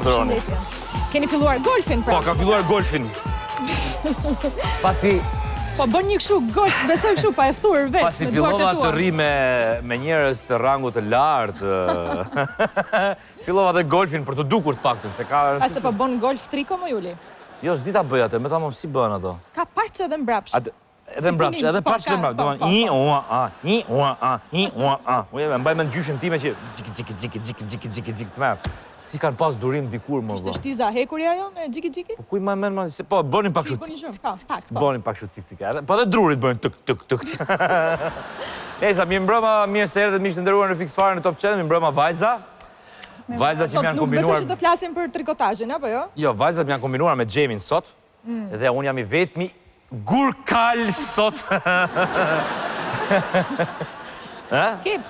urdhëroni. Keni filluar golfin, pra? Po, kam filluar golfin. Pasi Po, bën një kështu golf, besoj kështu, pa e thurë vetë, pasi fillova të rri me njerëz të rangu të lartë. Fillova dhe golfin për të dukur të paktën, se ka... Asë po bën golf triko, më Juli? Jo, s'di ta bëj atë, me ta si bën ato. Ka parqë edhe mbrapsh. Edhe mbrapsh, edhe parqë edhe mbrapsh. Më mbaj me në gjyshin time që gjik të merë. Si kanë pas durim dikur, më Ishte shtiza hekurja jo me gjiki? Po kuj ma men, po bënin pak shu Bënin pak shu cik. Po dhe drurit bënin tuk. Ejsa, mi mbrëma mirë se erdhët mishë të ndëruar në Fix Fare në Top Channel, mi mbrëma Vajza. Vajzat që më janë kombinuar... Nuk besoj që të flasim për trikotajin, apo jo? Jo, vajzat më janë kombinuar me Gjemin sot, dhe unë jam I vetmi gurkal sot.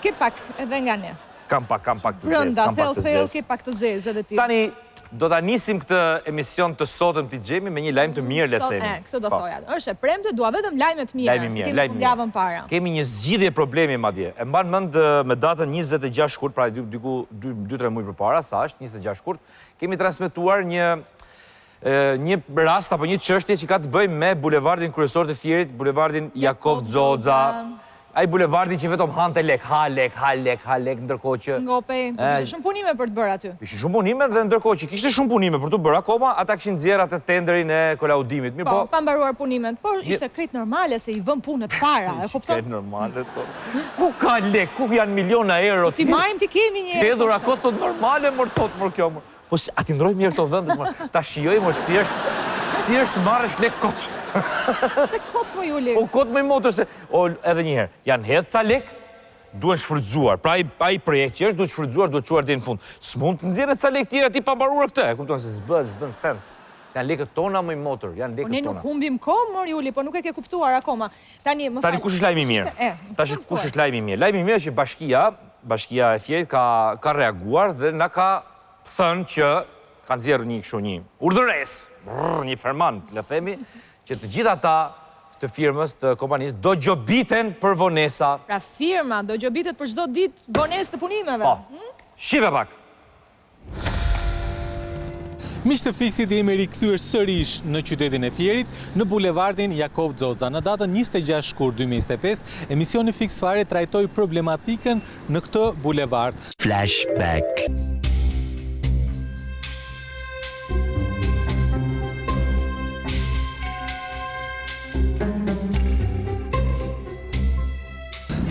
Ke pak edhe nga ne. Kam pak të zezë, Brënda, thell, ke pak të zezë edhe ti. Tani, do ta nisim këtë emision të sotëm ti Gjemi me një lajm të mirë, le të themi. Këtë do thoja. Është e premte, dua vetëm lajme të mira. Lajme para. Kemi një zgjidhje problemi madje. E mban mend me datën 26 shkurt, pra diku 2-3 muaj përpara, sa është 26 shkurt, kemi transmetuar një rast apo një çështje që ka të bëjë me bulevardin kryesor të Fierit, bulevardin Jakov Xoxa. Ai bulevardi që vetëm hante lek, ha lek, ndërkohë që... Ngopej, kishte shumë punime për të bërë aty. Kishte shumë punime dhe ndërkohë që kishte shumë punime për të bërë akoma, ata kishin nxjerrë atë tenderin e kolaudimit. Po, pa mbaruar punimet, por ishte krejt normale se I vën punët para, e kupton? Krejt normale, po. Ku ka lek, ku janë miliona euro? Ti majmë ti kemi një... Hedhur akot thot normale, thot kjo, po ati ndroj mirë të vendet, ta shijoj, si është marrësh lek kot. Se kot më Juli? O kot më I motër se, edhe njëherë, janë hedhë sa lek, duen shfrytzuar. Pra ai projekt që është, duhet shfrytzuar, duhet quar dhe në fund. S'mund të nxjerrë sa lek tjera ti pa mbaruar këtë, e kupton se s'bën sens. Se janë lekët tona më I motër, janë lekët tona. Po ne nuk humbim kohë, mor Juli, po nuk e ke kuptuar akoma. Tani kush është lajmi I mirë? Kush është lajmi I mirë? Lajmi I mirë që Bashkia e Fierit ka reaguar dhe na ka thënë që ka nxjerrë një urdhëres, një ferman, le themi, që të gjitha ata të firmës, të kompanisë, do gjobiten për vonesa. Pra firma do gjobitet për çdo ditë vonesë të punimeve. Po, shive pak. Miq të Fixit jemi rikthyer sërish në qytetin e Fierit, në bulevardin Jakov Xoxa. Në datën 26 shkurt 2025, emisioni Fix Fare trajtoi problematikën në këtë bulevard. Flashback.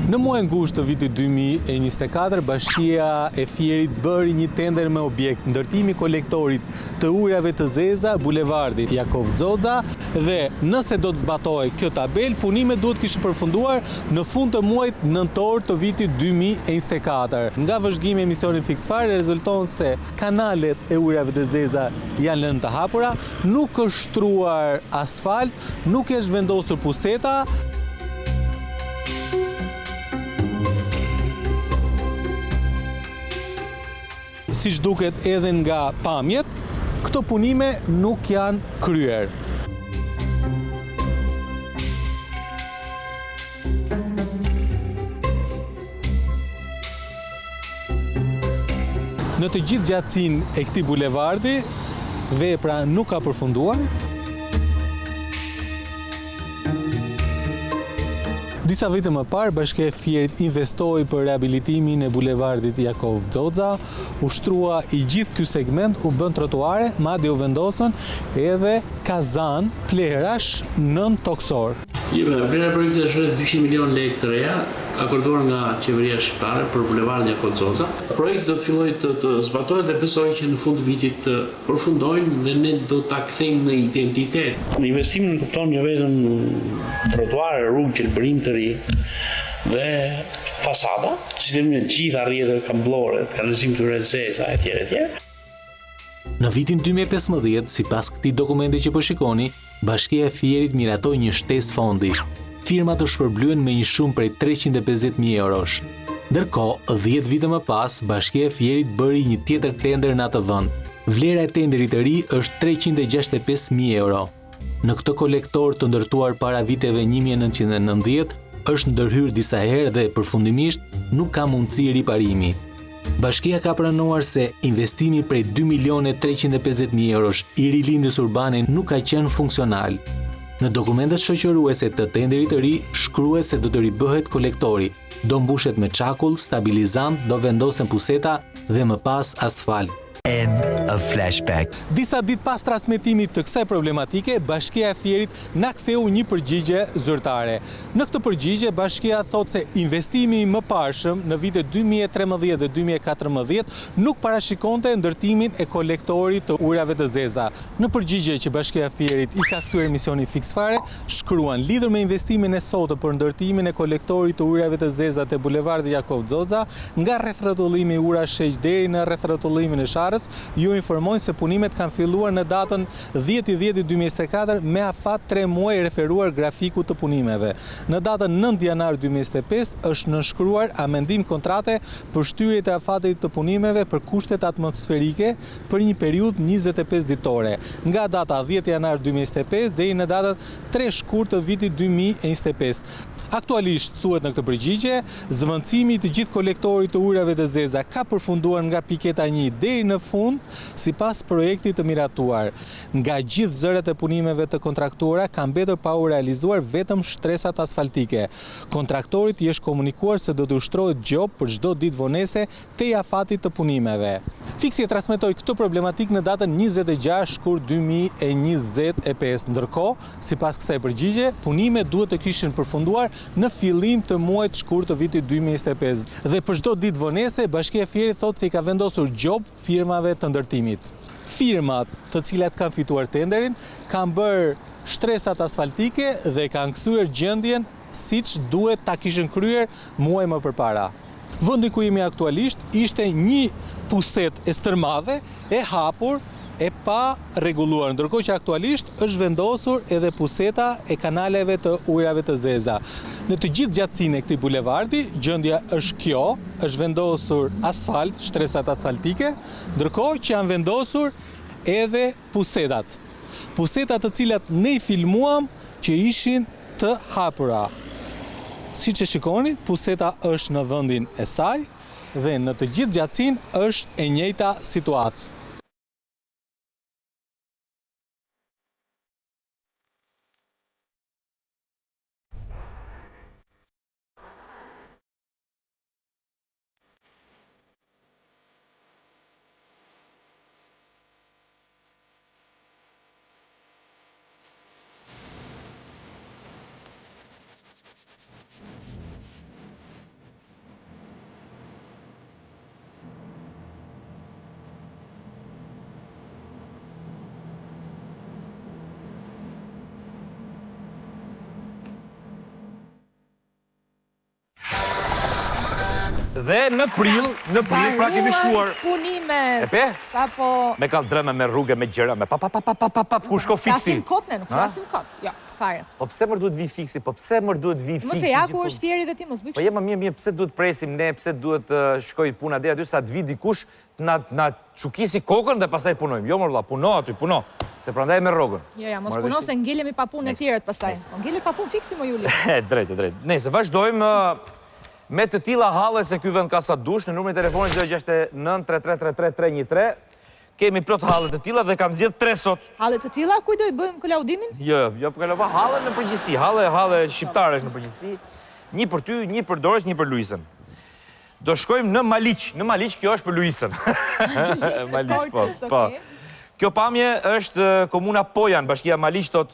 Në muajin gusht të vitit 2024, Bashkia e Fierit bëri një tender me objekt ndërtimi kolektorit të ujrave të zeza bulevardi Jakov Xoxa dhe nëse do të zbatohej kjo tabel, punimet duhet kishin përfunduar në fund të muajit nëntor të vitit 2024. Nga vëzhgimi I emisionit Fix Fare rezulton se kanalet e ujrave të zeza janë lënë të hapura, nuk është shtruar asfalt, nuk është vendosur puseta. Siç duket edhe nga pamjet, këto punime nuk janë kryer. Në të gjithë gjatësinë e këtij bulevardi, vepra nuk ka përfunduar. Disa vite më parë, Bashkia e Fierit investoi për rehabilitimin e bulevardit Jakov Xoxa, ushtrua I gjithë ky segment, u bën trotuare, madje u vendosën edhe kazan plerash nën toksor. Vlera e projektit është rreth 200 milion lekë të reja, akorduar nga qeveria shqiptare për bulevardin Jakov Xoxa. Projekti do të fillojë të zbatohet dhe besoj që në fund të vitit të përfundojnë dhe ne do ta kthejmë në identitet. Investimin kupton jo vetëm trotuare, rrugë, qelbërim të ri dhe fasada, sistemi të gjitha rrjetet kamblore, kanalizim të zeza etj. Në vitin 2015, sipas këtij dokumenti që po shikoni, Bashkia e Fierit miratoi një shtesë fondi. Firmat u shpërblyen me një shumë prej 350.000 eurosh. Ndërkohë, 10 vite më pas, Bashkia e Fierit bëri një tjetër tender në atë vend. Vlera e tenderit të ri është 365.000 euro. Në këtë kolektor të ndërtuar para viteve 1990, është ndërhyrë disa herë dhe përfundimisht nuk ka mundësi riparimi. Bashkia ka pranuar se investimi prej 2.350.000 eurosh i rilindjes urbane nuk ka qenë funksional. Në dokumentet shoqëruese të tenderit të ri shkruhet se do të ribëhet kolektori, do mbushet me çakull, stabilizant, do vendosen puseta dhe më pas asfalt. End of flashback. Disa ditë pas transmetimit të kësaj problematike, Bashkia e Fierit na ktheu një përgjigje zyrtare. Në këtë përgjigje, Bashkia thotë se investimi më parshëm në vitet 2013 dhe 2014 nuk parashikonte ndërtimin e kolektorit të ujrave të zeza. Në përgjigje që Bashkia e Fierit i ka kthyer misioni fiks fare, shkruan lidhur me investimin e sotë për ndërtimin e kolektorit të ujrave të zeza te bulevardi Jakov Xoxa, nga rrethrrotullimi Ura Sheq deri në rrethrrotullimin e Sharrës, ju informojnë se punimet kanë filluar në datën 10/10/2024 me afat 3 muaj referuar grafiku të punimeve. Në datën 9 janar 2025 është nënshkruar amendim kontrate për shtyrje të afatit të punimeve për kushtet atmosferike për një periudhë 25 ditore, nga data 10 janar 2025 deri në datën 3 shkurt të vitit 2025. Aktualisht, thuhet në këtë përgjigje, zvendësimi i të gjithë kolektorit të ujrave të zeza ka përfunduar nga piketa 1 deri në fund, sipas projektit të miratuar. Nga gjithë zërat e punimeve të kontraktuara kanë mbetur pa u realizuar vetëm shtresat asfaltike. Kontraktorit i është komunikuar se do të ushtrohet gjop për çdo ditë vonese te afatit të punimeve. Fiksi e transmetoi këtë problematik në datën 26 shkurt 2025. Ndërkohë, sipas kësaj përgjigje, punimet duhet të kishin përfunduar në fillim të muajit shkurt të vitit 2025. Dhe për çdo ditë vonese, Bashkia e Fierit thotë se i ka vendosur gjop firmave të ndërtimit. Firmat të cilat kanë fituar tenderin kanë bërë shtresat asfaltike dhe kanë kthyer gjendjen siç duhet ta kishin kryer muaj më përpara. Vendi ku jemi aktualisht ishte një puset e stërmadhe, e hapur, e pa rregulluar, ndërkohë që aktualisht është vendosur edhe puseta e kanaleve të ujrave të zeza. Në të gjithë gjatësinë e këtij bulevardi, gjendja është kjo, është vendosur asfalt, shtresat asfaltike, ndërkohë që janë vendosur edhe pusetat. Pusetat të cilat ne i filmuam që ishin të hapura. Siç e shikoni, puseta është në vendin e saj dhe në të gjithë gjatësinë është e njëjta situatë. Dhe në prill pra kemi shkuar. Punimet. E pe? Sapo Me kaldrëme, me rrugë, me gjëra, me ku shko fiksi. flasim kot ne, nuk flasim kot. Jo, fare. Po pse më duhet vi fiksi? Po pse më duhet vi fiksi? Mos e ja ku është Fieri dhe ti mos bëj Po jema mirë, pse duhet presim ne, pse duhet shkoj puna deri aty sa të vi dikush na çukisi kokën dhe pastaj punojmë. Jo më valla, puno aty, puno. Se prandaj me rrogën. Jo, mos puno se ngelemi pa punë e tjerët pastaj. Po ngelet pa punë fiksi mo Juli. Drejt. Nëse vazhdojmë me të tilla halle se ky vend ka sa dush, në numrin e telefonit 069 3333 kemi plot halle të tilla dhe kam zgjedh 3 sot. Halle të tilla, kujt do i bëjmë kolaudimin? Jo, po kalova halle në përgjithësi, halle shqiptare është në përgjithësi. Një për ty, një për Dorës, një për Luisën. Do shkojmë në Maliq. Në Maliq kjo është për Luisën. Maliq, po. Kjo pamje është komuna Pojan, Bashkia Maliq thot,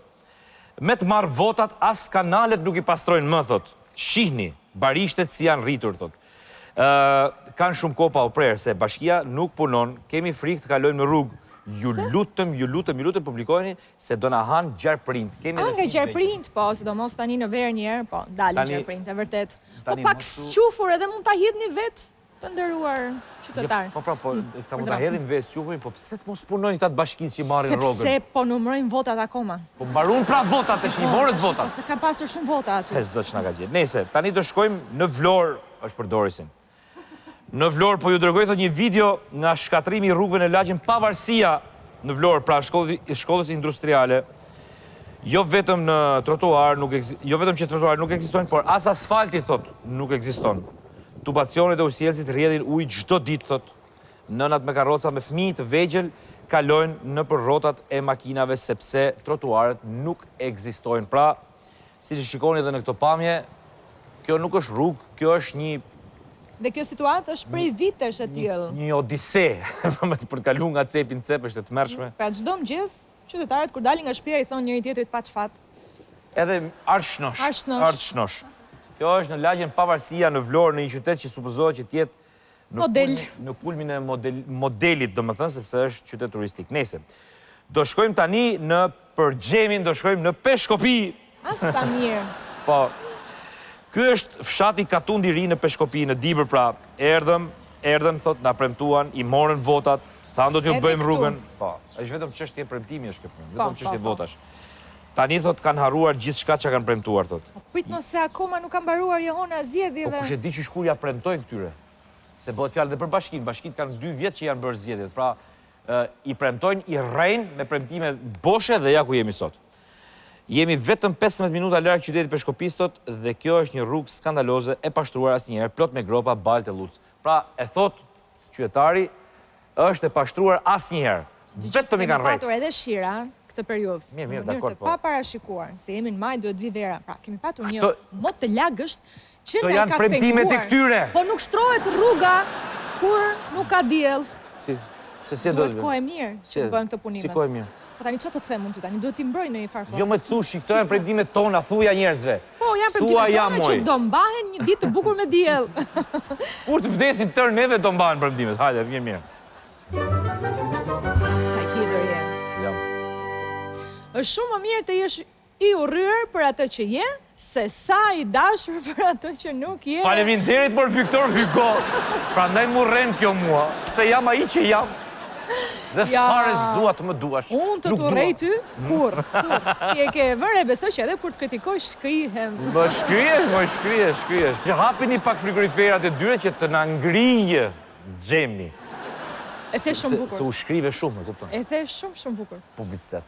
me të marrë votat as kanalet nuk i pastrojnë më thot. Shihni, barishtet si janë rritur thot. Kanë shumë kohë pa u prerë se bashkia nuk punon, kemi frikë të kalojmë në rrugë. Ju lutëm publikojni se do na hanë gjarprind. Nga gjarprind, po, sidomos tani në verë njerë, po, dalin gjarprind, e vërtet. Po pak s'qufur edhe mund ta hidhni vetë të ndëruar qytetarë. Po, ta mund ta hedhin vetë s'qufurin, po pse të mos punojnë këta të bashkisë që i marrin rrogën? Sepse po numërojnë votat akoma. Po mbarun pra votat e shqimorët votat. Se kanë pasur shumë vota aty. E zot që nga ka gjithë. Nese, tani do shkojmë në Vlorë, është për Dorisin. Në Vlorë, po ju dërgoj thot një video nga shkatrimi i rrugëve në lagjen Pavarësia në Vlorë, pra shkollës industriale. Jo vetëm në trotuar, jo vetëm që trotuar nuk ekzistojnë, por as asfalti thot nuk ekziston. Tubacionet e usjelësit rrjedhin ujë çdo ditë, thot. Nënat me karroca me fëmijë të vegjël kalojnë në për rrotat e makinave sepse trotuaret nuk ekzistojnë. Pra, si që shikoni edhe në këto pamje, kjo nuk është rrugë, kjo është një Dhe kjo situatë është prej vitesh e tillë. një odise, për të kaluar nga cepi në cep është e tmerrshme. Pra çdo mëngjes, qytetarët kur dalin nga shtëpia i thonë njëri tjetrit pa çfat. Edhe arshnosh. Arshnosh. Kjo është në lagjen Pavarësia në Vlorë, në një qytet që supozohet që të jetë në kulmin e modelit, domethënë, sepse është qytet turistik. Nese. Do shkojmë tani në përgjemin, do shkojmë në Peshkopi. Sa mirë. Po. Ky është fshati Katundi i ri në Peshkopi, në Dibër, pra. Erdhëm, thot, na premtuan, i morën votat, thanë do t'ju bëjmë rrugën. Po, është vetëm çështje premtimi është kjo punë, vetëm çështje votash. Tani, thot, kanë harruar gjithçka që kanë premtuar, thot. Prit nëse akoma nuk kanë mbaruar Jehona zgjedhjeve. Po kush e di që shkur ja premtojnë këtyre? Se bëhet fjalë edhe për bashkinë. Bashkitë kanë 2 vjet që janë bërë zgjedhjet. Pra, i premtojnë, i rrejnë me premtime boshe dhe ja ku jemi sot. Jemi vetëm 15 minuta larg qytetit Peshkopis sot dhe kjo është një rrugë skandaloze e pashtruar asnjëherë, plot me gropa, baltë e lucë. Pra, e thot qytetari, është e pashtruar asnjëherë. Vetëm i kanë rrejt. Kemi patur edhe shira këtë periudhë. Mirë, dakor, po. Pa parashikuar, se jemi në maj, duhet vi vera. Pra, kemi patur një mot të lagësht që to na janë ka premtimet e penguar. këtyre. Po nuk shtrohet rruga kur nuk ka diell. Se si do Duhet kohë e mirë që të bëjmë këtë punimet. Si kohë e mirë? Po tani çfarë të them unë ty tani? Duhet t'i mbroj në një farë. Jo më të thushi, këto janë premtimet tona, thuja njerëzve. Po, janë premtimet tona që do mbahen një ditë të bukur me diell. Kur të vdesim tërë neve do mbahen premtimet. Hajde, vjen mirë. Sa hidër je. Jam. Është shumë më mirë të jesh i urryer për atë që je, se sa i dashur për atë që nuk je. Faleminderit për Viktor Hugo. Prandaj murren kjo mua, se jam ai që jam. Dhe fare s'dua të më duash. Unë të urrej ty, kur? Ti e ke vërë, besoj që edhe kur të kritikoj shkrihem. Më shkrihesh. Që hapini pak frigoriferat e dyre që të na ngrije xhemi. E the shumë bukur. Se u shkrive shumë, e kupton. E the shumë bukur. Publicitet.